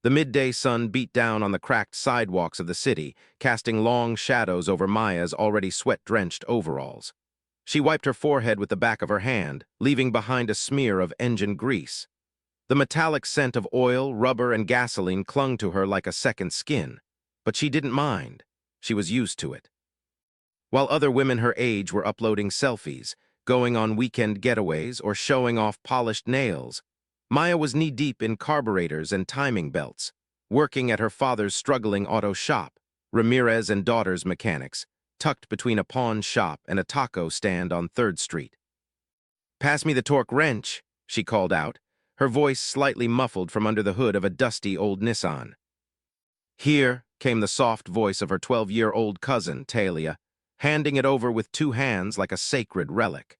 The midday sun beat down on the cracked sidewalks of the city, casting long shadows over Maya's already sweat-drenched overalls. She wiped her forehead with the back of her hand, leaving behind a smear of engine grease. The metallic scent of oil, rubber, and gasoline clung to her like a second skin, but she didn't mind. She was used to it. While other women her age were uploading selfies, going on weekend getaways, or showing off polished nails, Maya was knee-deep in carburetors and timing belts, working at her father's struggling auto shop, Ramirez and Daughters Mechanics, tucked between a pawn shop and a taco stand on 3rd Street. "Pass me the torque wrench," she called out, her voice slightly muffled from under the hood of a dusty old Nissan. "Here," came the soft voice of her 12-year-old cousin, Talia, handing it over with 2 hands like a sacred relic.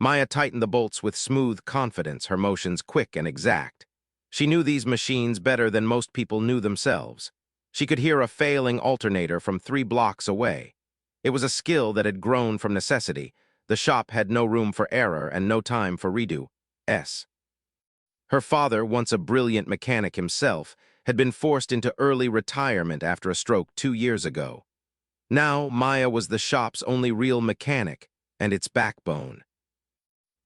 Maya tightened the bolts with smooth confidence, her motions quick and exact. She knew these machines better than most people knew themselves. She could hear a failing alternator from 3 blocks away. It was a skill that had grown from necessity. The shop had no room for error and no time for redo. Her father, once a brilliant mechanic himself, had been forced into early retirement after a stroke 2 years ago. Now, Maya was the shop's only real mechanic and its backbone.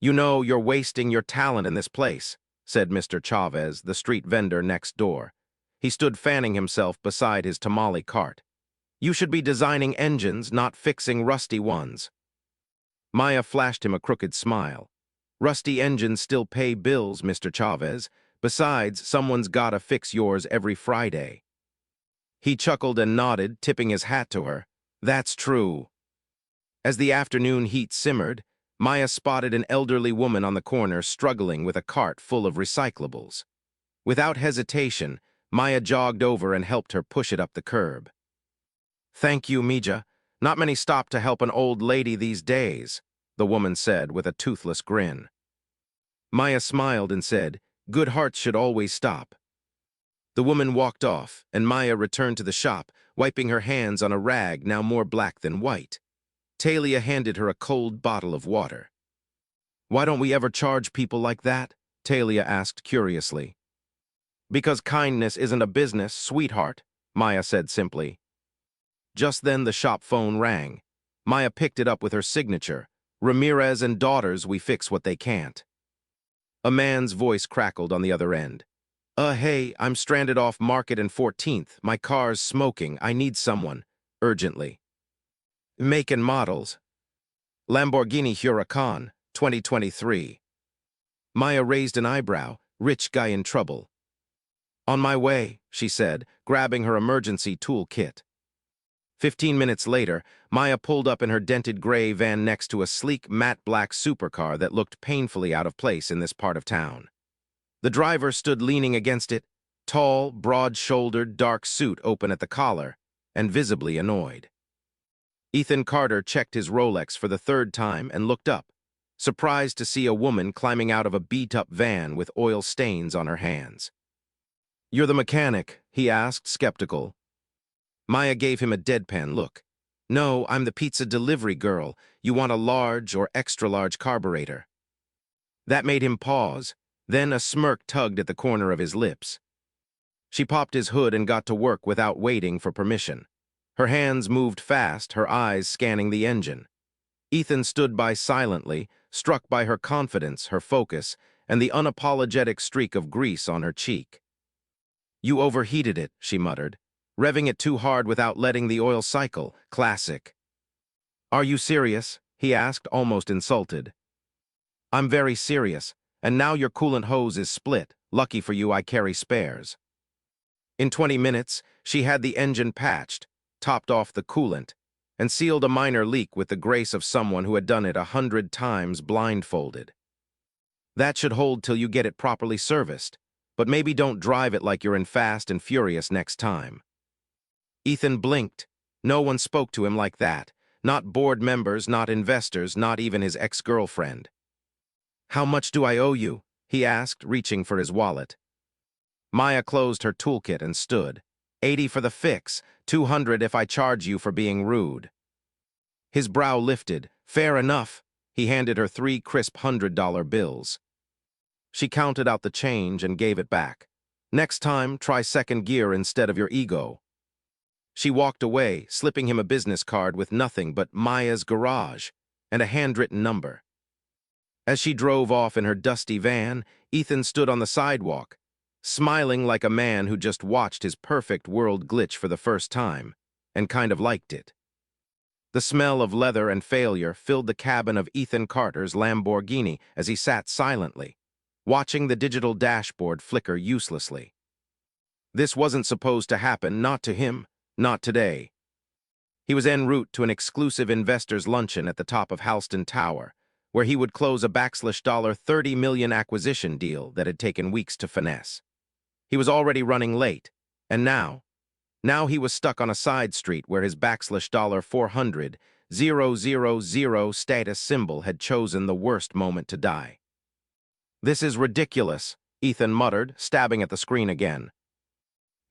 "You know, you're wasting your talent in this place," said Mr. Chavez, the street vendor next door. He stood fanning himself beside his tamale cart. "You should be designing engines, not fixing rusty ones." Maya flashed him a crooked smile. "Rusty engines still pay bills, Mr. Chavez. Besides, someone's gotta fix yours every Friday." He chuckled and nodded, tipping his hat to her. "That's true." As the afternoon heat simmered, Maya spotted an elderly woman on the corner struggling with a cart full of recyclables. Without hesitation, Maya jogged over and helped her push it up the curb. "Thank you, Mija. Not many stop to help an old lady these days," the woman said with a toothless grin. Maya smiled and said, "Good hearts should always stop." The woman walked off, and Maya returned to the shop, wiping her hands on a rag now more black than white. Talia handed her a cold bottle of water. "Why don't we ever charge people like that?" Talia asked curiously. "Because kindness isn't a business, sweetheart," Maya said simply. Just then the shop phone rang. Maya picked it up with her signature. "Ramirez and Daughters, we fix what they can't." A man's voice crackled on the other end. Hey, I'm stranded off Market and 14th. My car's smoking. I need someone. Urgently." "Make and models." "Lamborghini Huracan, 2023. Maya raised an eyebrow. Rich guy in trouble. "On my way," she said, grabbing her emergency tool kit. 15 minutes later, Maya pulled up in her dented gray van next to a sleek matte black supercar that looked painfully out of place in this part of town. The driver stood leaning against it, tall, broad-shouldered, dark suit open at the collar, and visibly annoyed. Ethan Carter checked his Rolex for the 3rd time and looked up, surprised to see a woman climbing out of a beat-up van with oil stains on her hands. "You're the mechanic?" he asked, skeptical. Maya gave him a deadpan look. "No, I'm the pizza delivery girl. You want a large or extra-large carburetor." That made him pause. Then a smirk tugged at the corner of his lips. She popped his hood and got to work without waiting for permission. Her hands moved fast, her eyes scanning the engine. Ethan stood by silently, struck by her confidence, her focus, and the unapologetic streak of grease on her cheek. "You overheated it," she muttered, "revving it too hard without letting the oil cycle. Classic." "Are you serious?" he asked, almost insulted. "I'm very serious. And now your coolant hose is split. Lucky for you, I carry spares." In 20 minutes, she had the engine patched, topped off the coolant, and sealed a minor leak with the grace of someone who had done it 100 times blindfolded. "That should hold till you get it properly serviced, but maybe don't drive it like you're in Fast and Furious next time." Ethan blinked. No one spoke to him like that. Not board members, not investors, not even his ex-girlfriend. "How much do I owe you?" he asked, reaching for his wallet. Maya closed her toolkit and stood. "80 for the fix, 200 if I charge you for being rude." His brow lifted. "Fair enough." He handed her 3 crisp $100 bills. She counted out the change and gave it back. Next time, try second gear instead of your ego. She walked away, slipping him a business card with nothing but Maya's garage and a handwritten number. As she drove off in her dusty van, Ethan stood on the sidewalk, smiling like a man who just watched his perfect world glitch for the first time, and kind of liked it. The smell of leather and failure filled the cabin of Ethan Carter's Lamborghini as he sat silently, watching the digital dashboard flicker uselessly. This wasn't supposed to happen, not to him, not today. He was en route to an exclusive investors' luncheon at the top of Halston Tower, where he would close a $30 million acquisition deal that had taken weeks to finesse. He was already running late, and now he was stuck on a side street where his $400,000 status symbol had chosen the worst moment to die. "This is ridiculous," Ethan muttered, stabbing at the screen again.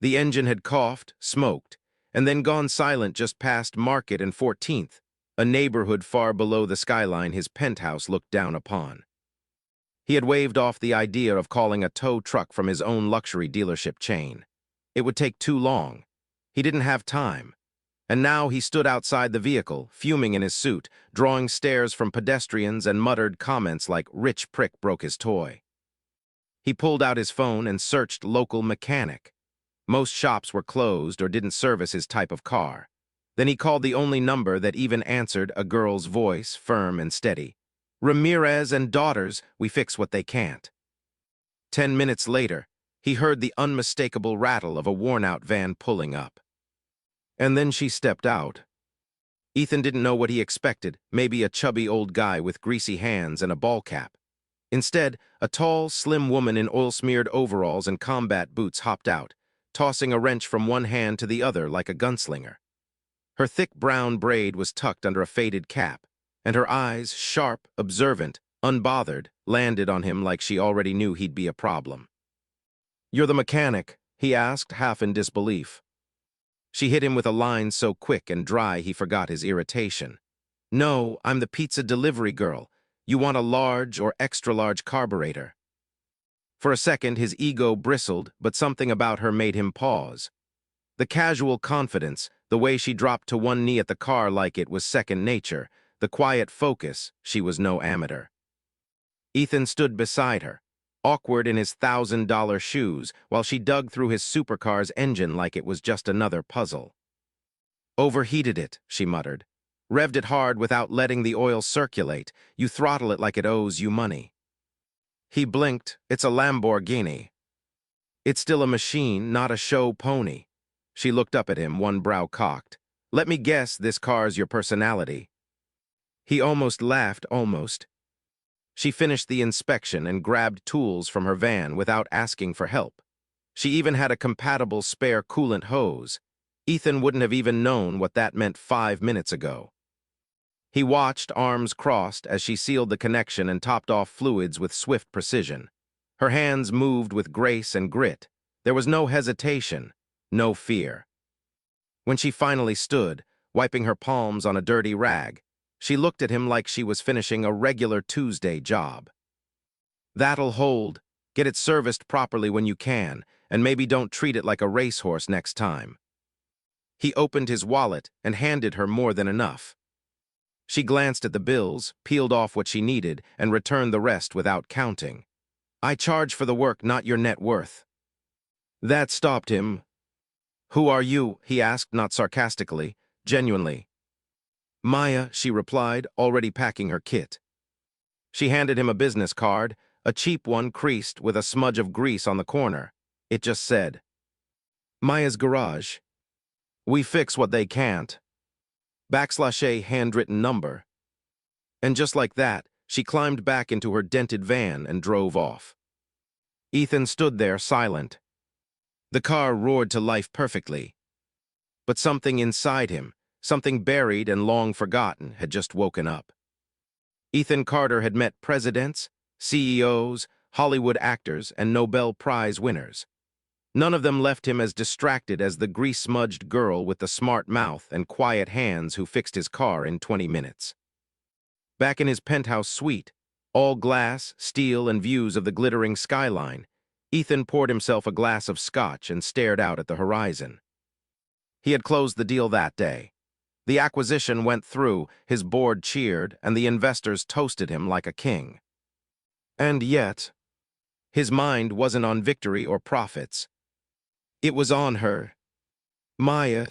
The engine had coughed, smoked, and then gone silent just past Market and 14th, a neighborhood far below the skyline his penthouse looked down upon. He had waved off the idea of calling a tow truck from his own luxury dealership chain. It would take too long. He didn't have time. And now he stood outside the vehicle, fuming in his suit, drawing stares from pedestrians and muttered comments like "rich prick broke his toy." He pulled out his phone and searched local mechanic. Most shops were closed or didn't service his type of car. Then he called the only number that even answered a girl's voice, firm and steady. "Ramirez and Daughters, we fix what they can't." 10 minutes later, he heard the unmistakable rattle of a worn-out van pulling up. And then she stepped out. Ethan didn't know what he expected, maybe a chubby old guy with greasy hands and a ball cap. Instead, a tall, slim woman in oil-smeared overalls and combat boots hopped out, tossing a wrench from one hand to the other like a gunslinger. Her thick brown braid was tucked under a faded cap, and her eyes, sharp, observant, unbothered, landed on him like she already knew he'd be a problem. "You're the mechanic?" he asked, half in disbelief. She hit him with a line so quick and dry he forgot his irritation. "No, I'm the pizza delivery girl. You want a large or extra-large carburetor." For a second, his ego bristled, but something about her made him pause. The casual confidence, the way she dropped to one knee at the car like it was second nature, the quiet focus, she was no amateur. Ethan stood beside her, awkward in his $1,000 shoes, while she dug through his supercar's engine like it was just another puzzle. "Overheated it," she muttered. "Revved it hard without letting the oil circulate. You throttle it like it owes you money." He blinked. "It's a Lamborghini." "It's still a machine, not a show pony." She looked up at him, one brow cocked. "Let me guess, this car's your personality." He almost laughed, almost. She finished the inspection and grabbed tools from her van without asking for help. She even had a compatible spare coolant hose. Ethan wouldn't have even known what that meant 5 minutes ago. He watched, arms crossed, as she sealed the connection and topped off fluids with swift precision. Her hands moved with grace and grit. There was no hesitation, no fear. When she finally stood, wiping her palms on a dirty rag, she looked at him like she was finishing a regular Tuesday job. "That'll hold. Get it serviced properly when you can, and maybe don't treat it like a racehorse next time." He opened his wallet and handed her more than enough. She glanced at the bills, peeled off what she needed, and returned the rest without counting. "I charge for the work, not your net worth." That stopped him. "Who are you?" he asked, not sarcastically, genuinely. "Maya," she replied, already packing her kit. She handed him a business card, a cheap one creased with a smudge of grease on the corner. It just said, "Maya's Garage. We fix what they can't." /A handwritten number. And just like that, she climbed back into her dented van and drove off. Ethan stood there, silent. The car roared to life perfectly. But something inside him, something buried and long forgotten, had just woken up. Ethan Carter had met presidents, CEOs, Hollywood actors, and Nobel Prize winners. None of them left him as distracted as the grease-smudged girl with the smart mouth and quiet hands who fixed his car in 20 minutes. Back in his penthouse suite, all glass, steel, and views of the glittering skyline, Ethan poured himself a glass of scotch and stared out at the horizon. He had closed the deal that day. The acquisition went through, his board cheered, and the investors toasted him like a king. And yet, his mind wasn't on victory or profits. It was on her. Maya.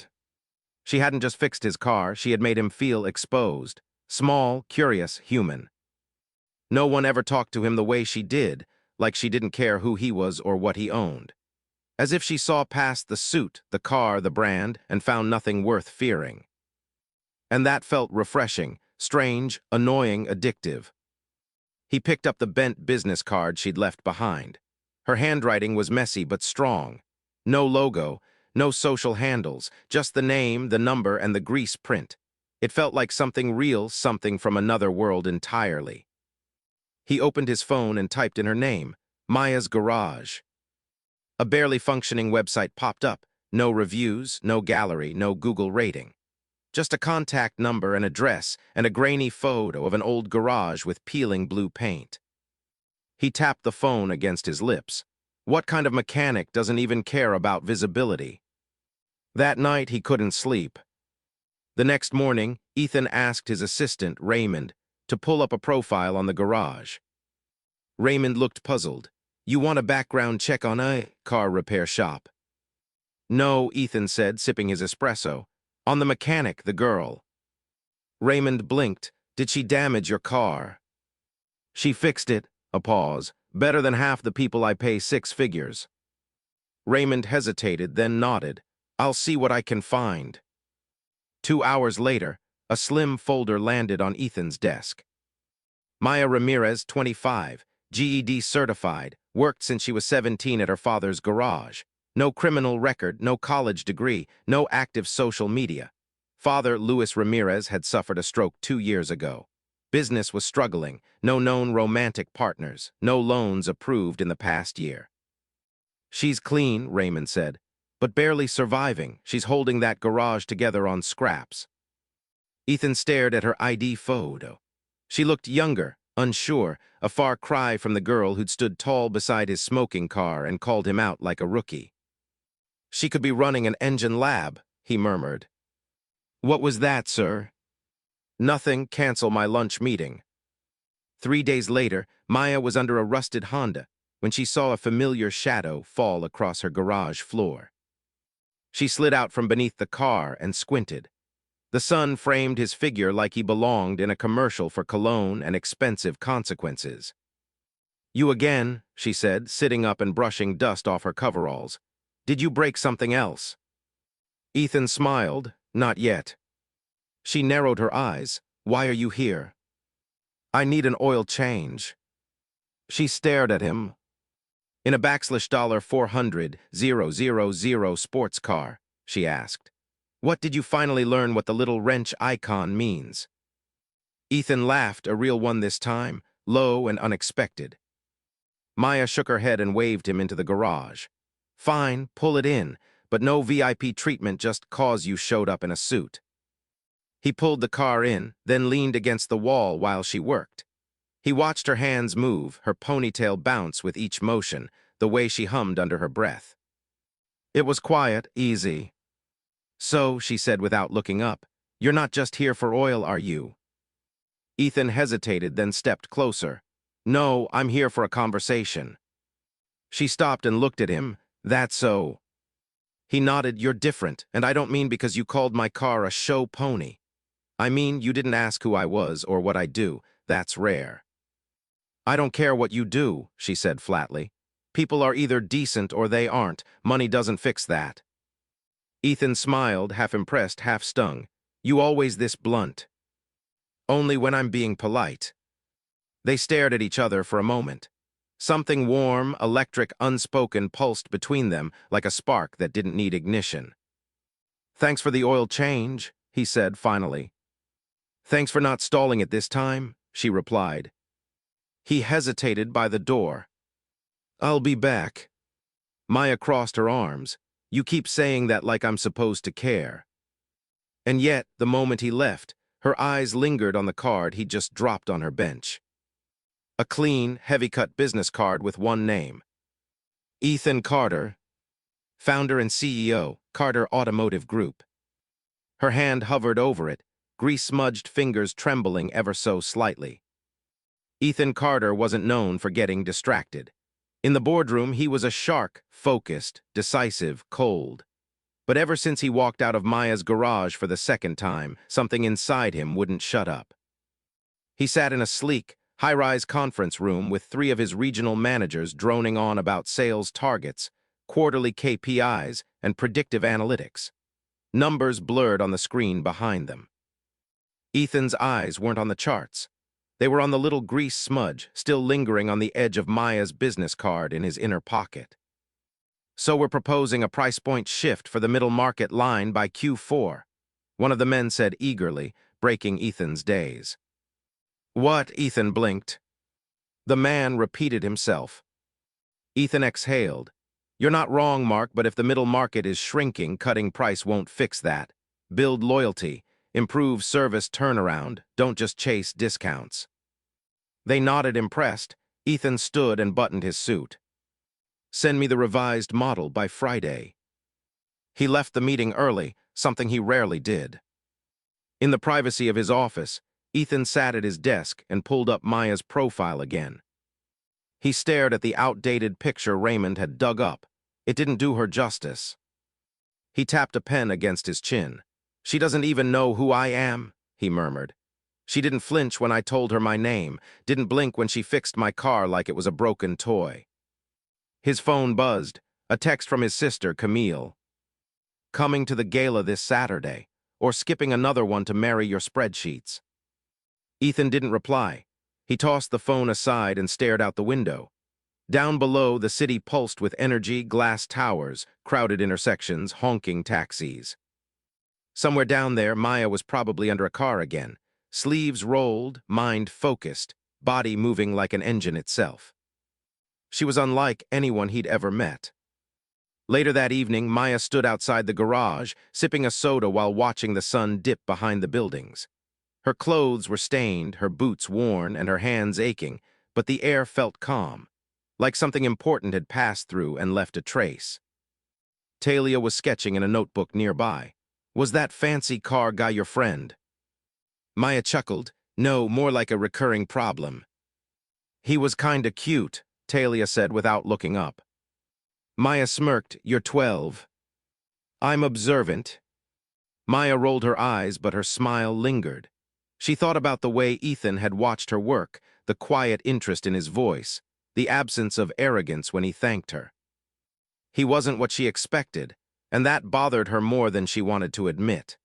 She hadn't just fixed his car, she had made him feel exposed. Small, curious, human. No one ever talked to him the way she did, like she didn't care who he was or what he owned. As if she saw past the suit, the car, the brand, and found nothing worth fearing. And that felt refreshing, strange, annoying, addictive. He picked up the bent business card she'd left behind. Her handwriting was messy but strong. No logo, no social handles, just the name, the number, and the grease print. It felt like something real, something from another world entirely. He opened his phone and typed in her name, Maya's Garage. A barely functioning website popped up. No reviews, no gallery, no Google rating. Just a contact number, an address, and a grainy photo of an old garage with peeling blue paint. He tapped the phone against his lips. What kind of mechanic doesn't even care about visibility? That night, he couldn't sleep. The next morning, Ethan asked his assistant, Raymond, to pull up a profile on the garage. Raymond looked puzzled. You want a background check on a car repair shop? No, Ethan said, sipping his espresso. On the mechanic, the girl. Raymond blinked. Did she damage your car? She fixed it. A pause. Better than half the people I pay 6 figures. Raymond hesitated, then nodded. I'll see what I can find. 2 hours later, a slim folder landed on Ethan's desk. Maya Ramirez, 25, GED certified, worked since she was 17 at her father's garage. No criminal record, no college degree, no active social media. Father, Luis Ramirez, had suffered a stroke 2 years ago. Business was struggling, no known romantic partners, no loans approved in the past year. She's clean, Raymond said, but barely surviving. She's holding that garage together on scraps. Ethan stared at her ID photo. She looked younger, unsure, a far cry from the girl who'd stood tall beside his smoking car and called him out like a rookie. She could be running an engine lab, he murmured. What was that, sir? Nothing, cancel my lunch meeting. 3 days later, Maya was under a rusted Honda when she saw a familiar shadow fall across her garage floor. She slid out from beneath the car and squinted. The sun framed his figure like he belonged in a commercial for cologne and expensive consequences. You again, she said, sitting up and brushing dust off her coveralls. Did you break something else? Ethan smiled. Not yet. She narrowed her eyes. Why are you here? I need an oil change. She stared at him. In a $400,000 sports car, she asked. What did you finally learn what the little wrench icon means? Ethan laughed, a real one this time, low and unexpected. Maya shook her head and waved him into the garage. Fine, pull it in, but no VIP treatment just 'cause you showed up in a suit. He pulled the car in, then leaned against the wall while she worked. He watched her hands move, her ponytail bounce with each motion, the way she hummed under her breath. It was quiet, easy. So, she said without looking up, you're not just here for oil, are you? Ethan hesitated, then stepped closer. No, I'm here for a conversation. She stopped and looked at him. That's so. He nodded. You're different, and I don't mean because you called my car a show pony. I mean you didn't ask who I was or what I do. That's rare. I don't care what you do, she said flatly. People are either decent or they aren't. Money doesn't fix that. Ethan smiled, half impressed, half stung. You always this blunt. Only when I'm being polite. They stared at each other for a moment. Something warm, electric, unspoken pulsed between them like a spark that didn't need ignition. Thanks for the oil change, he said finally. Thanks for not stalling it this time, she replied. He hesitated by the door. I'll be back. Maya crossed her arms. You keep saying that like I'm supposed to care. And yet, the moment he left, her eyes lingered on the card he'd just dropped on her bench. A clean, heavy-cut business card with one name. Ethan Carter, founder and CEO, Carter Automotive Group. Her hand hovered over it, grease-smudged fingers trembling ever so slightly. Ethan Carter wasn't known for getting distracted. In the boardroom, he was a shark, focused, decisive, cold. But ever since he walked out of Maya's garage for the second time, something inside him wouldn't shut up. He sat in a sleek, high-rise conference room with 3 of his regional managers droning on about sales targets, quarterly KPIs, and predictive analytics. Numbers blurred on the screen behind them. Ethan's eyes weren't on the charts. They were on the little grease smudge still lingering on the edge of Maya's business card in his inner pocket. "So we're proposing a price point shift for the middle market line by Q4, one of the men said eagerly, breaking Ethan's daze. "What?" Ethan blinked. The man repeated himself. Ethan exhaled. "You're not wrong, Mark, but if the middle market is shrinking, cutting price won't fix that. Build loyalty, improve service turnaround, don't just chase discounts." They nodded impressed. Ethan stood and buttoned his suit. "Send me the revised model by Friday." He left the meeting early, something he rarely did. In the privacy of his office, Ethan sat at his desk and pulled up Maya's profile again. He stared at the outdated picture Raymond had dug up. It didn't do her justice. He tapped a pen against his chin. "She doesn't even know who I am," he murmured. "She didn't flinch when I told her my name, didn't blink when she fixed my car like it was a broken toy." His phone buzzed, a text from his sister, Camille. "Coming to the gala this Saturday, or skipping another one to marry your spreadsheets." Ethan didn't reply. He tossed the phone aside and stared out the window. Down below, the city pulsed with energy, glass towers, crowded intersections, honking taxis. Somewhere down there, Maya was probably under a car again. Sleeves rolled, mind focused, body moving like an engine itself. She was unlike anyone he'd ever met. Later that evening, Maya stood outside the garage, sipping a soda while watching the sun dip behind the buildings. Her clothes were stained, her boots worn, and her hands aching, but the air felt calm, like something important had passed through and left a trace. Talia was sketching in a notebook nearby. "Was that fancy car guy your friend?" Maya chuckled. "No, more like a recurring problem." "He was kinda cute," Talia said without looking up. Maya smirked. "You're 12. I'm observant." Maya rolled her eyes, but her smile lingered. She thought about the way Ethan had watched her work, the quiet interest in his voice, the absence of arrogance when he thanked her. He wasn't what she expected, and that bothered her more than she wanted to admit.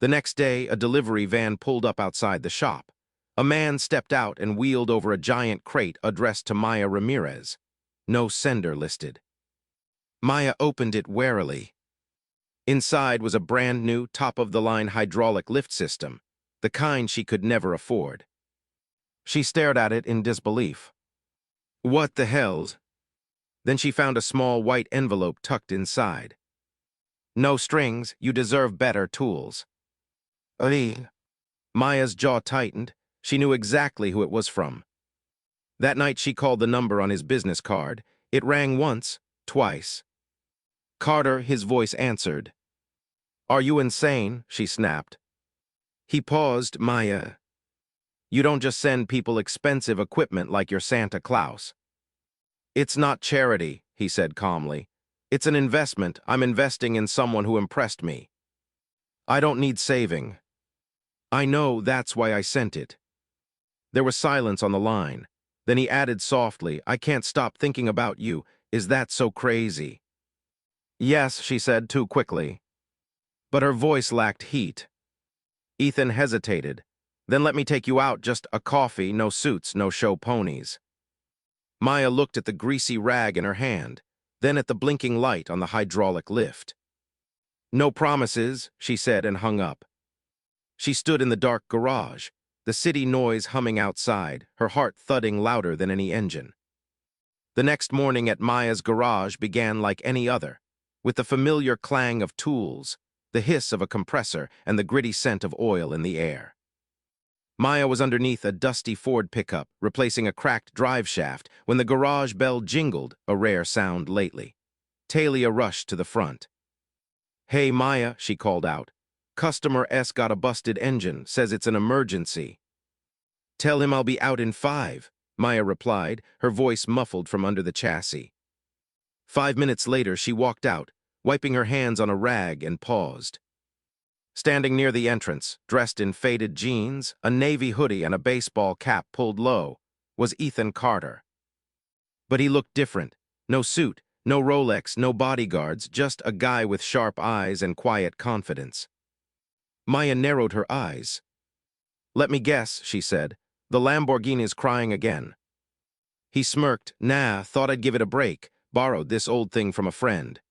The next day, a delivery van pulled up outside the shop. A man stepped out and wheeled over a giant crate addressed to Maya Ramirez. No sender listed. Maya opened it warily. Inside was a brand-new, top-of-the-line hydraulic lift system, the kind she could never afford. She stared at it in disbelief. "What the hell's?" Then she found a small white envelope tucked inside. "No strings, you deserve better tools." Maya's jaw tightened. She knew exactly who it was from. That night she called the number on his business card. It rang once, twice. "Carter," his voice answered. "Are you insane?" she snapped. He paused. "Maya, you don't just send people expensive equipment like you're Santa Claus." "It's not charity," he said calmly. "It's an investment. I'm investing in someone who impressed me. I don't need saving." "I know, that's why I sent it." There was silence on the line. Then he added softly, "I can't stop thinking about you. Is that so crazy?" "Yes," she said too quickly. But her voice lacked heat. Ethan hesitated. "Then let me take you out, just a coffee, no suits, no show ponies." Maya looked at the greasy rag in her hand, then at the blinking light on the hydraulic lift. "No promises," she said and hung up. She stood in the dark garage, the city noise humming outside, her heart thudding louder than any engine. The next morning at Maya's garage began like any other, with the familiar clang of tools, the hiss of a compressor, and the gritty scent of oil in the air. Maya was underneath a dusty Ford pickup, replacing a cracked drive shaft, when the garage bell jingled, a rare sound lately. Talia rushed to the front. "Hey, Maya," she called out. "Customer S got a busted engine, says it's an emergency." "Tell him I'll be out in 5, Maya replied, her voice muffled from under the chassis. 5 minutes later, she walked out, wiping her hands on a rag, and paused. Standing near the entrance, dressed in faded jeans, a navy hoodie and a baseball cap pulled low, was Ethan Carter. But he looked different. No suit, no Rolex, no bodyguards, just a guy with sharp eyes and quiet confidence. Maya narrowed her eyes. "Let me guess," she said. "The Lamborghini's crying again." He smirked. "Nah, thought I'd give it a break. Borrowed this old thing from a friend."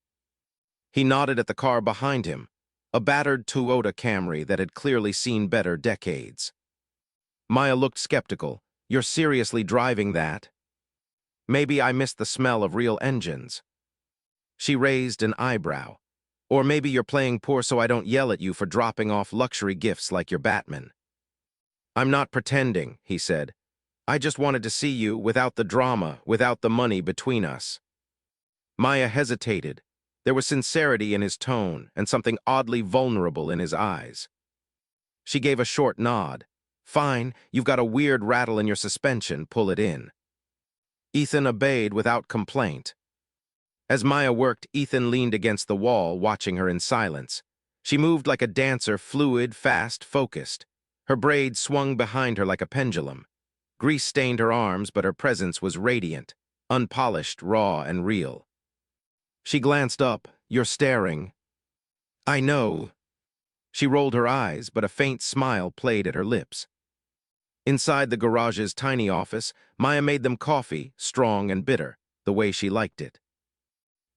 He nodded at the car behind him, a battered Toyota Camry that had clearly seen better decades. Maya looked skeptical. "You're seriously driving that?" "Maybe I missed the smell of real engines." She raised an eyebrow. "Or maybe you're playing poor so I don't yell at you for dropping off luxury gifts like your Batman." "I'm not pretending," he said. "I just wanted to see you without the drama, without the money between us." Maya hesitated. There was sincerity in his tone and something oddly vulnerable in his eyes. She gave a short nod. "Fine, you've got a weird rattle in your suspension, pull it in." Ethan obeyed without complaint. As Maya worked, Ethan leaned against the wall, watching her in silence. She moved like a dancer, fluid, fast, focused. Her braids swung behind her like a pendulum. Grease stained her arms, but her presence was radiant, unpolished, raw, and real. She glanced up. "You're staring." "I know." She rolled her eyes, but a faint smile played at her lips. Inside the garage's tiny office, Maya made them coffee, strong and bitter, the way she liked it.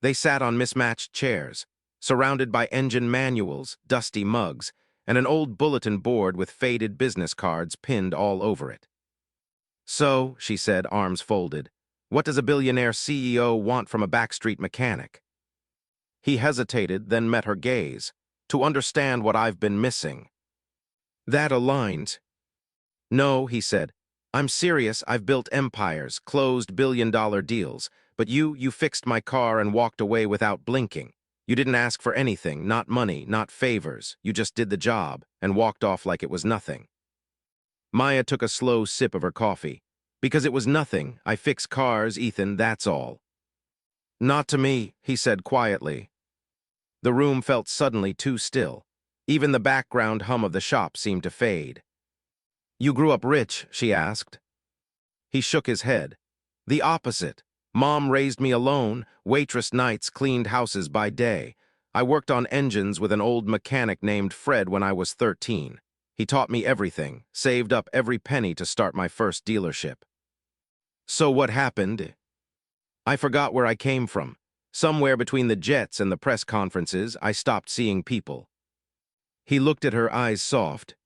They sat on mismatched chairs, surrounded by engine manuals, dusty mugs, and an old bulletin board with faded business cards pinned all over it. "So," she said, arms folded, "what does a billionaire CEO want from a backstreet mechanic?" He hesitated, then met her gaze. "To understand what I've been missing." "That aligns." "No," he said. "I'm serious. I've built empires, closed billion-dollar deals. But you fixed my car and walked away without blinking. You didn't ask for anything, not money, not favors. You just did the job and walked off like it was nothing." Maya took a slow sip of her coffee. "Because it was nothing. I fix cars, Ethan, that's all." "Not to me," he said quietly. The room felt suddenly too still. Even the background hum of the shop seemed to fade. "You grew up rich?" she asked. He shook his head. "The opposite. Mom raised me alone, waitress nights, cleaned houses by day. I worked on engines with an old mechanic named Fred when I was 13. He taught me everything, saved up every penny to start my first dealership." "So what happened?" "I forgot where I came from. Somewhere between the jets and the press conferences, I stopped seeing people." He looked at her, eyes soft.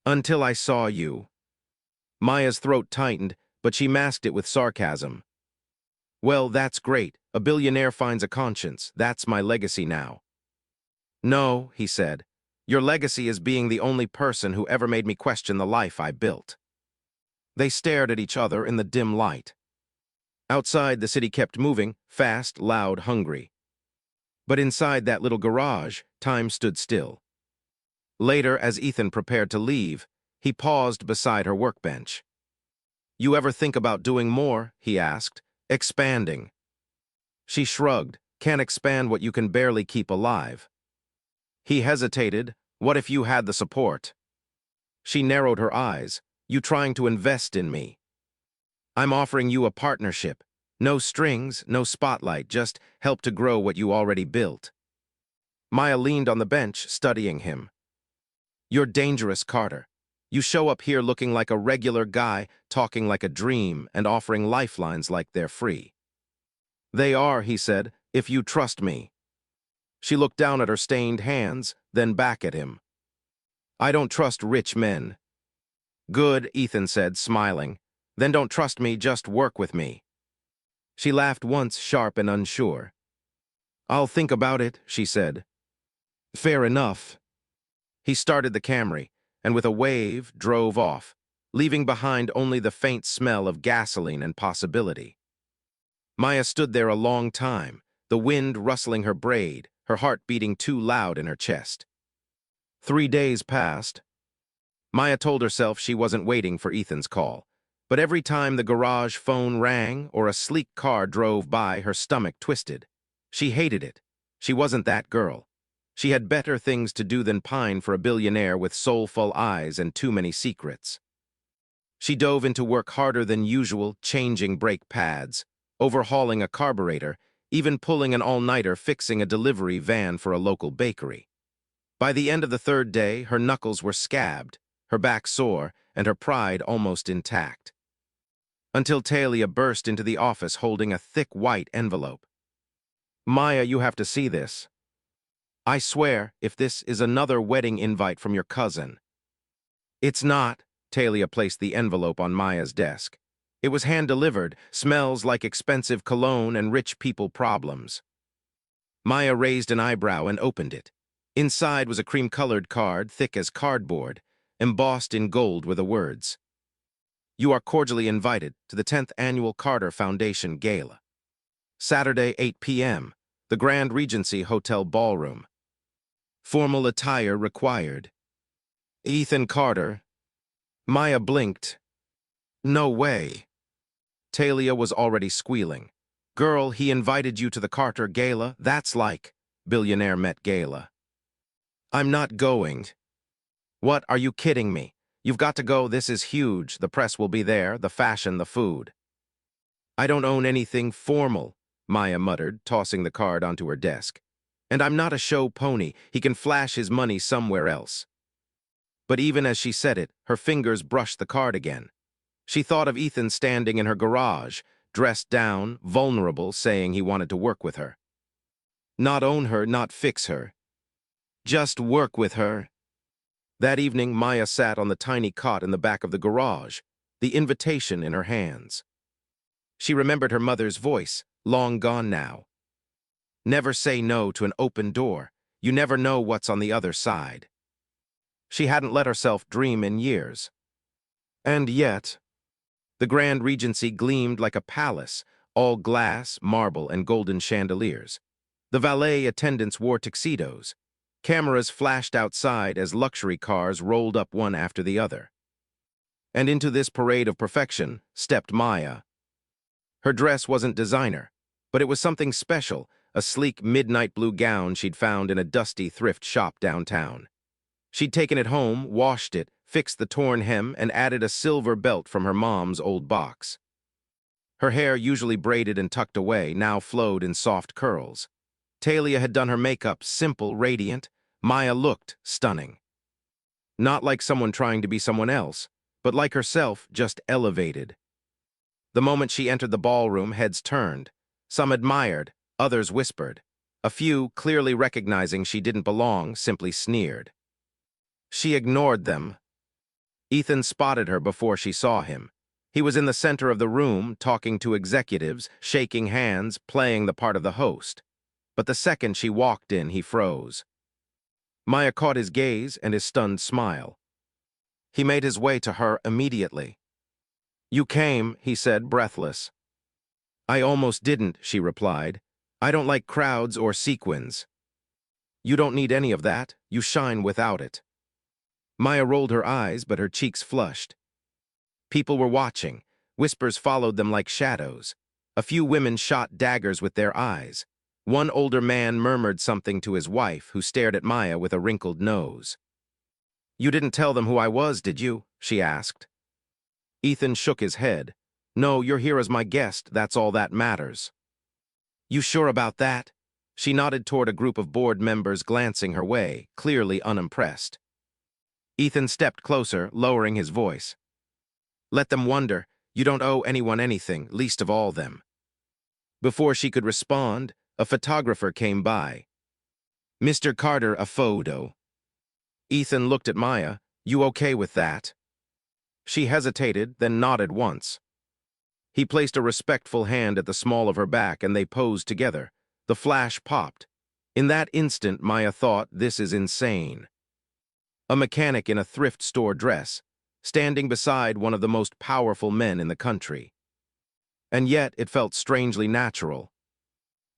"Until I saw you." Maya's throat tightened, but she masked it with sarcasm. "Well, that's great. A billionaire finds a conscience. That's my legacy now." "No," he said. "Your legacy is being the only person who ever made me question the life I built." They stared at each other in the dim light. Outside, the city kept moving, fast, loud, hungry. But inside that little garage, time stood still. Later, as Ethan prepared to leave, he paused beside her workbench. "You ever think about doing more?" he asked. "Expanding." She shrugged. "Can't expand what you can barely keep alive." He hesitated. "What if you had the support?" She narrowed her eyes. "You trying to invest in me?" "I'm offering you a partnership. No strings, no spotlight, just help to grow what you already built." Maya leaned on the bench, studying him. "You're dangerous, Carter. You show up here looking like a regular guy, talking like a dream, and offering lifelines like they're free." "They are," he said, "if you trust me." She looked down at her stained hands, then back at him. "I don't trust rich men." "Good," Ethan said, smiling. "Then don't trust me, just work with me." She laughed once, sharp and unsure. "I'll think about it," she said. "Fair enough." He started the Camry. and with a wave drove off, leaving behind only the faint smell of gasoline and possibility. Maya stood there a long time, the wind rustling her braid, her heart beating too loud in her chest. 3 days passed. Maya told herself she wasn't waiting for Ethan's call, but every time the garage phone rang or a sleek car drove by, her stomach twisted. She hated it. She wasn't that girl. She had better things to do than pine for a billionaire with soulful eyes and too many secrets. She dove into work harder than usual, changing brake pads, overhauling a carburetor, even pulling an all-nighter fixing a delivery van for a local bakery. By the end of the 3rd day, her knuckles were scabbed, her back sore, and her pride almost intact. Until Talia burst into the office holding a thick white envelope. "Maya, you have to see this. I swear, if this is another wedding invite from your cousin." "It's not." Talia placed the envelope on Maya's desk. It was hand-delivered, smells like expensive cologne and rich people problems. Maya raised an eyebrow and opened it. Inside was a cream-colored card, thick as cardboard. Embossed in gold were the words, "You are cordially invited to the 10th Annual Carter Foundation Gala. Saturday, 8 p.m., the Grand Regency Hotel Ballroom. Formal attire required. Ethan Carter." Maya blinked. "No way." Talia was already squealing. "Girl, he invited you to the Carter Gala? That's like Billionaire Met Gala." "I'm not going." "What, are you kidding me? You've got to go, this is huge, the press will be there, the fashion, the food." "I don't own anything formal," Maya muttered, tossing the card onto her desk. "And I'm not a show pony, he can flash his money somewhere else." But even as she said it, her fingers brushed the card again. She thought of Ethan standing in her garage, dressed down, vulnerable, saying he wanted to work with her. Not own her, not fix her. Just work with her. That evening, Maya sat on the tiny cot in the back of the garage, the invitation in her hands. She remembered her mother's voice, long gone now. "Never say no to an open door. You never know what's on the other side." She hadn't let herself dream in years. And yet, the Grand Regency gleamed like a palace, all glass, marble, and golden chandeliers. The valet attendants wore tuxedos. Cameras flashed outside as luxury cars rolled up one after the other. And into this parade of perfection stepped Maya. Her dress wasn't designer, but it was something special, a sleek midnight blue gown she'd found in a dusty thrift shop downtown. She'd taken it home, washed it, fixed the torn hem, and added a silver belt from her mom's old box. Her hair, usually braided and tucked away, now flowed in soft curls. Talia had done her makeup simple, radiant. Maya looked stunning. Not like someone trying to be someone else, but like herself, just elevated. The moment she entered the ballroom, heads turned. Some admired, others whispered. A few, clearly recognizing she didn't belong, simply sneered. She ignored them. Ethan spotted her before she saw him. He was in the center of the room, talking to executives, shaking hands, playing the part of the host. But the second she walked in, he froze. Maya caught his gaze and his stunned smile. He made his way to her immediately. "You came," he said, breathless. "I almost didn't," she replied. "I don't like crowds or sequins." "You don't need any of that. You shine without it." Maya rolled her eyes, but her cheeks flushed. People were watching. Whispers followed them like shadows. A few women shot daggers with their eyes. One older man murmured something to his wife, who stared at Maya with a wrinkled nose. "You didn't tell them who I was, did you?" she asked. Ethan shook his head. "No, you're here as my guest, that's all that matters." "You sure about that?" She nodded toward a group of board members glancing her way, clearly unimpressed. Ethan stepped closer, lowering his voice. "Let them wonder. You don't owe anyone anything, least of all them." Before she could respond, a photographer came by. "Mr. Carter, a photo." Ethan looked at Maya. "You okay with that?" She hesitated, then nodded once. He placed a respectful hand at the small of her back, and they posed together. The flash popped. In that instant, Maya thought, this is insane. a mechanic in a thrift store dress, standing beside one of the most powerful men in the country. And yet it felt strangely natural.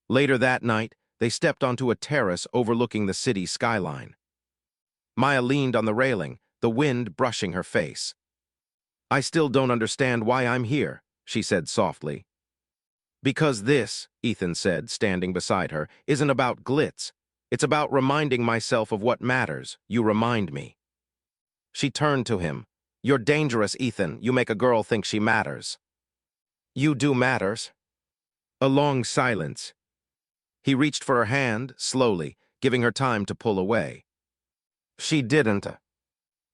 Later that night, they stepped onto a terrace overlooking the city skyline. Maya leaned on the railing, the wind brushing her face. "I still don't understand why I'm here," she said softly. "Because this," Ethan said, standing beside her, "isn't about glitz. It's about reminding myself of what matters. You remind me." She turned to him. "You're dangerous, Ethan. You make a girl think she matters." "You do matters." A long silence. He reached for her hand, slowly, giving her time to pull away. She didn't.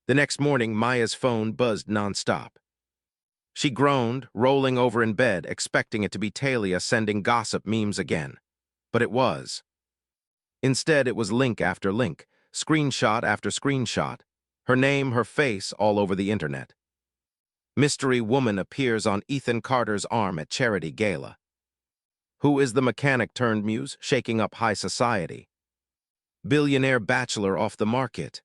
The next morning, Maya's phone buzzed nonstop. She groaned, rolling over in bed, expecting it to be Talia sending gossip memes again. But it was. Instead, it was link after link, screenshot after screenshot, her name, her face all over the internet. Mystery woman appears on Ethan Carter's arm at charity gala. Who is the mechanic turned muse, shaking up high society? Billionaire bachelor off the market.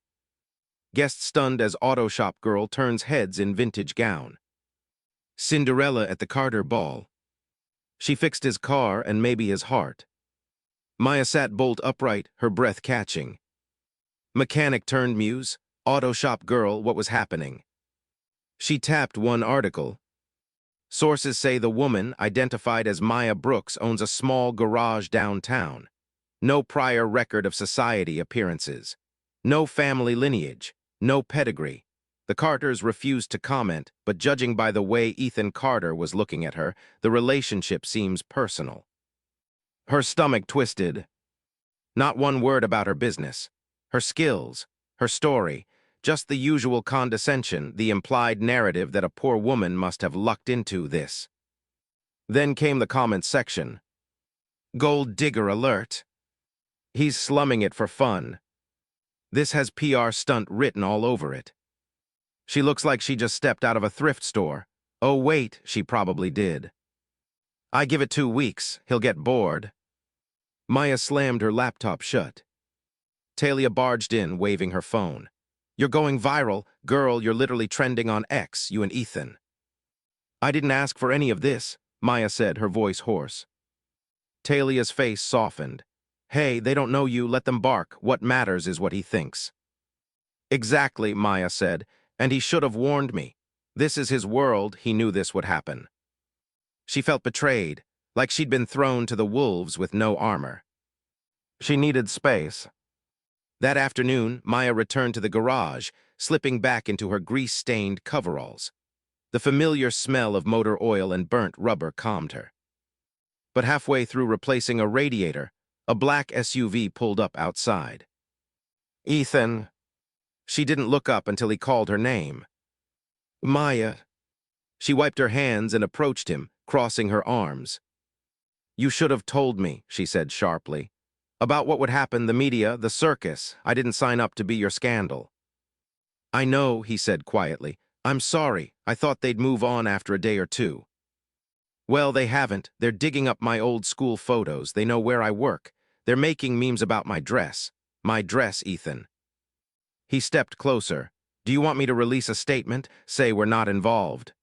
Guest stunned as auto shop girl turns heads in vintage gown. Cinderella at the Carter ball. She fixed his car and maybe his heart. Maya sat bolt upright, her breath catching. Mechanic turned muse, auto shop girl, what was happening? She tapped one article. Sources say the woman, identified as Maya Brooks, owns a small garage downtown. No prior record of society appearances. No family lineage. No pedigree. The Carters refused to comment, but judging by the way Ethan Carter was looking at her, the relationship seems personal. Her stomach twisted. Not one word about her business, her skills, her story, just the usual condescension, the implied narrative that a poor woman must have lucked into this. Then came the comments section. Gold digger alert. He's slumming it for fun. This has PR stunt written all over it. She looks like she just stepped out of a thrift store. Oh wait, she probably did. I give it 2 weeks, he'll get bored. Maya slammed her laptop shut. Talia barged in, waving her phone. You're going viral. Girl, you're literally trending on X, you and Ethan. I didn't ask for any of this, Maya said, her voice hoarse. Talia's face softened. Hey, they don't know you, let them bark. What matters is what he thinks. Exactly, Maya said, and he should have warned me. This is his world, he knew this would happen. She felt betrayed, like she'd been thrown to the wolves with no armor. She needed space. That afternoon, Maya returned to the garage, slipping back into her grease-stained coveralls. The familiar smell of motor oil and burnt rubber calmed her. But halfway through replacing a radiator, a black SUV pulled up outside. Ethan. She didn't look up until he called her name. Maya. She wiped her hands and approached him, crossing her arms. You should have told me, she said sharply. About what would happen, the media, the circus. I didn't sign up to be your scandal. I know, he said quietly. I'm sorry. I thought they'd move on after a day or two. Well, they haven't. They're digging up my old school photos. They know where I work. They're making memes about my dress. My dress, Ethan. He stepped closer. Do you want me to release a statement? Say we're not involved.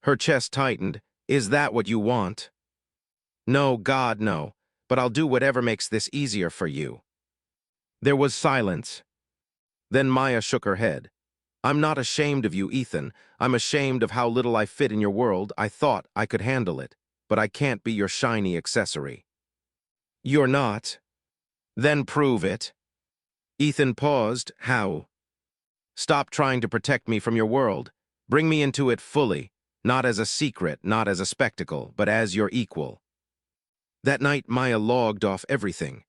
Her chest tightened. Is that what you want? No, God, no. But I'll do whatever makes this easier for you. There was silence. Then Maya shook her head. I'm not ashamed of you, Ethan. I'm ashamed of how little I fit in your world. I thought I could handle it, but I can't be your shiny accessory. You're not. Then prove it. Ethan paused. How? Stop trying to protect me from your world. Bring me into it fully, not as a secret, not as a spectacle, but as your equal. That night, Maya logged off everything.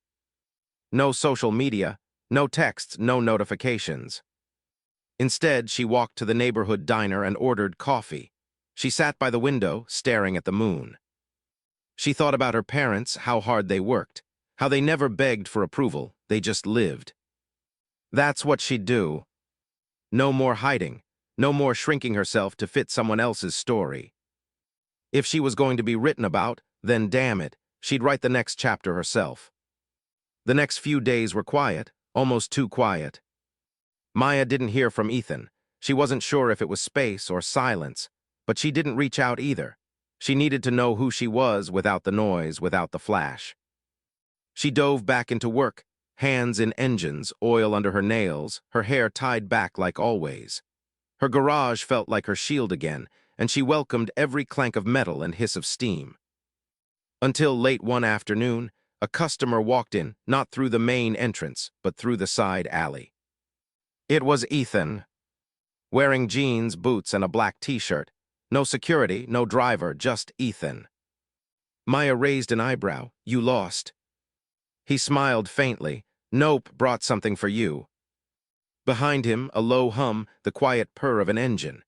No social media, no texts, no notifications. Instead, she walked to the neighborhood diner and ordered coffee. She sat by the window, staring at the moon. She thought about her parents, how hard they worked, how they never begged for approval, they just lived. That's what she'd do. No more hiding, no more shrinking herself to fit someone else's story. If she was going to be written about, then damn it, she'd write the next chapter herself. The next few days were quiet, almost too quiet. Maya didn't hear from Ethan. She wasn't sure if it was space or silence, but she didn't reach out either. She needed to know who she was without the noise, without the flash. She dove back into work, hands in engines, oil under her nails, her hair tied back like always. Her garage felt like her shield again, and she welcomed every clank of metal and hiss of steam. Until late one afternoon, a customer walked in, not through the main entrance, but through the side alley. It was Ethan, wearing jeans, boots, and a black t-shirt. No security, no driver, just Ethan. Maya raised an eyebrow. "You lost." He smiled faintly. "Nope, brought something for you." Behind him, a low hum, the quiet purr of an engine.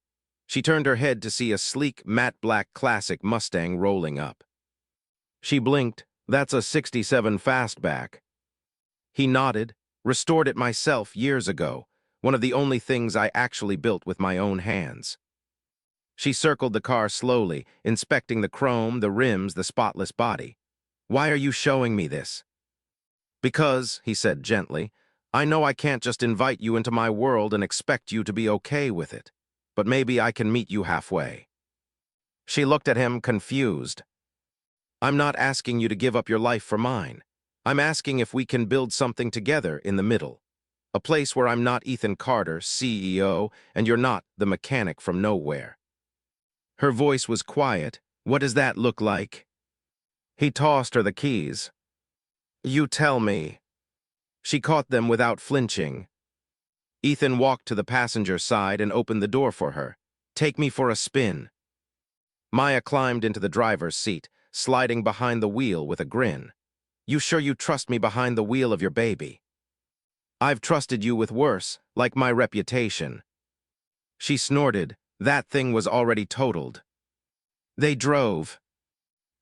She turned her head to see a sleek, matte black classic Mustang rolling up. She blinked. "That's a '67 fastback." He nodded. "Restored it myself years ago. One of the only things I actually built with my own hands." She circled the car slowly, inspecting the chrome, the rims, the spotless body. "Why are you showing me this?" "Because," he said gently, "I know I can't just invite you into my world and expect you to be okay with it. But maybe I can meet you halfway." She looked at him, confused. "I'm not asking you to give up your life for mine. I'm asking if we can build something together in the middle. A place where I'm not Ethan Carter, CEO, and you're not the mechanic from nowhere." Her voice was quiet. "What does that look like?" He tossed her the keys. "You tell me." She caught them without flinching. Ethan walked to the passenger side and opened the door for her. "Take me for a spin." Maya climbed into the driver's seat, sliding behind the wheel with a grin. "You sure you trust me behind the wheel of your baby?" "I've trusted you with worse, like my reputation." She snorted. That thing was already totaled. They drove.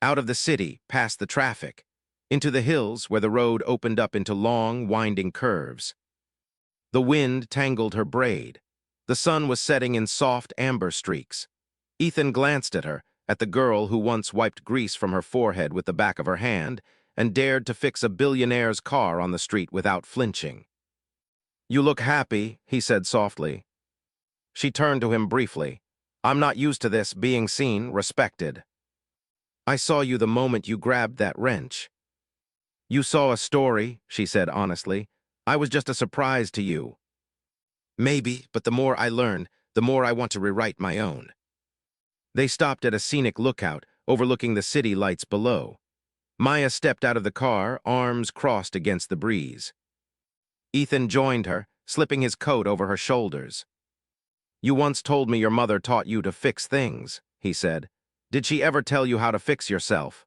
Out of the city, past the traffic. Into the hills where the road opened up into long, winding curves. The wind tangled her braid. The sun was setting in soft amber streaks. Ethan glanced at her, at the girl who once wiped grease from her forehead with the back of her hand and dared to fix a billionaire's car on the street without flinching. "You look happy," he said softly. She turned to him briefly. "I'm not used to this, being seen, respected." "I saw you the moment you grabbed that wrench." "You saw a story," she said honestly. "I was just a surprise to you." "Maybe, but the more I learn, the more I want to rewrite my own." They stopped at a scenic lookout, overlooking the city lights below. Maya stepped out of the car, arms crossed against the breeze. Ethan joined her, slipping his coat over her shoulders. "You once told me your mother taught you to fix things," he said. "Did she ever tell you how to fix yourself?"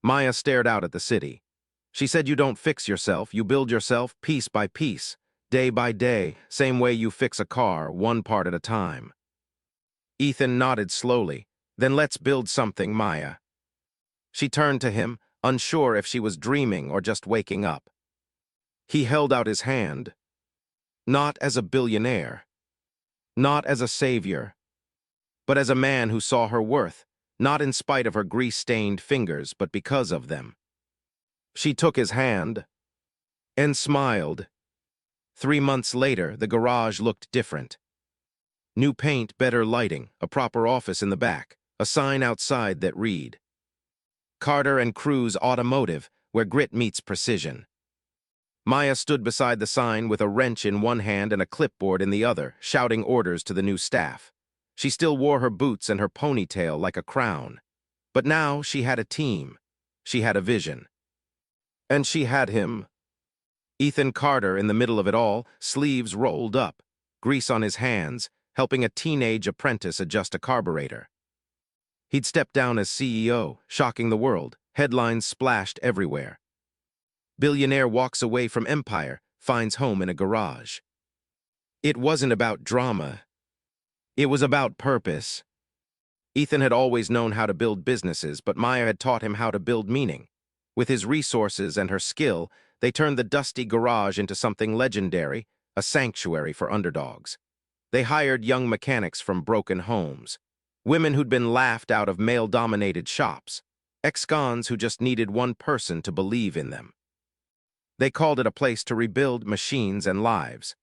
Maya stared out at the city. "She said you don't fix yourself, you build yourself piece by piece, day by day, same way you fix a car, one part at a time." Ethan nodded slowly. "Then let's build something, Maya." She turned to him, unsure if she was dreaming or just waking up. He held out his hand. Not as a billionaire. Not as a savior. But as a man who saw her worth, not in spite of her grease-stained fingers, but because of them. She took his hand and smiled. 3 months later, the garage looked different. New paint, better lighting, a proper office in the back, a sign outside that read, "Carter and Cruz Automotive, where grit meets precision." Maya stood beside the sign with a wrench in one hand and a clipboard in the other, shouting orders to the new staff. She still wore her boots and her ponytail like a crown. But now she had a team. She had a vision. And she had him. Ethan Carter in the middle of it all, sleeves rolled up, grease on his hands, helping a teenage apprentice adjust a carburetor. He'd stepped down as CEO, shocking the world. Headlines splashed everywhere. Billionaire walks away from empire, finds home in a garage. It wasn't about drama. It was about purpose. Ethan had always known how to build businesses, but Maya had taught him how to build meaning. With his resources and her skill, they turned the dusty garage into something legendary, a sanctuary for underdogs. They hired young mechanics from broken homes, women who'd been laughed out of male-dominated shops, ex-cons who just needed one person to believe in them. They called it a place to rebuild machines and lives.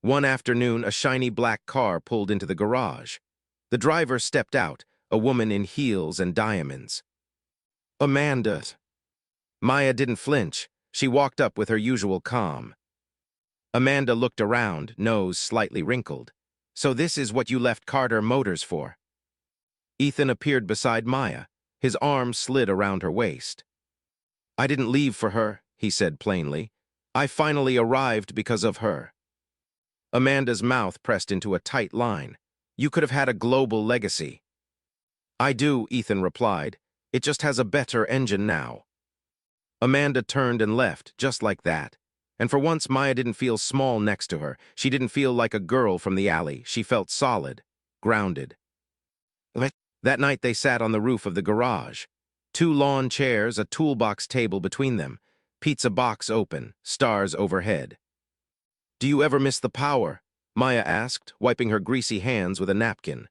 One afternoon, a shiny black car pulled into the garage. The driver stepped out, a woman in heels and diamonds. Amanda. Maya didn't flinch. She walked up with her usual calm. Amanda looked around, nose slightly wrinkled. So this is what you left Carter Motors for? Ethan appeared beside Maya. His arm slid around her waist. I didn't leave for her, he said plainly. I finally arrived because of her. Amanda's mouth pressed into a tight line. You could have had a global legacy. I do, Ethan replied. It just has a better engine now. Amanda turned and left, just like that. And for once, Maya didn't feel small next to her. She didn't feel like a girl from the alley. She felt solid, grounded. That night they sat on the roof of the garage. 2 lawn chairs, a toolbox table between them, pizza box open, stars overhead. Do you ever miss the power? Maya asked, wiping her greasy hands with a napkin.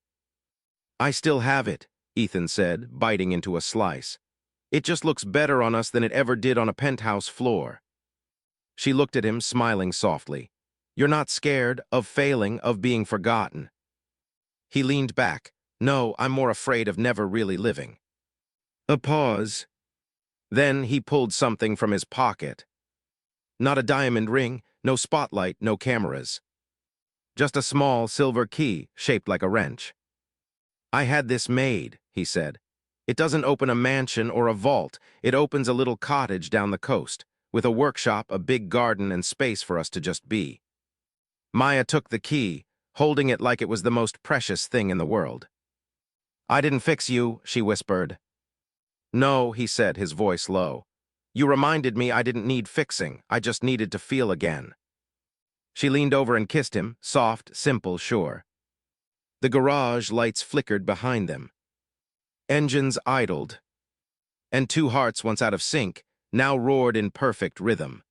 I still have it, Ethan said, biting into a slice. It just looks better on us than it ever did on a penthouse floor. She looked at him, smiling softly. You're not scared of failing, of being forgotten. He leaned back. No, I'm more afraid of never really living. A pause. Then he pulled something from his pocket. Not a diamond ring, no spotlight, no cameras. Just a small silver key, shaped like a wrench. I had this made, he said. It doesn't open a mansion or a vault. It opens a little cottage down the coast, with a workshop, a big garden, and space for us to just be. Maya took the key, holding it like it was the most precious thing in the world. I didn't fix you, she whispered. No, he said, his voice low. You reminded me I didn't need fixing. I just needed to feel again. She leaned over and kissed him, soft, simple, sure. The garage lights flickered behind them. Engines idled. And 2 hearts once out of sync now roared in perfect rhythm.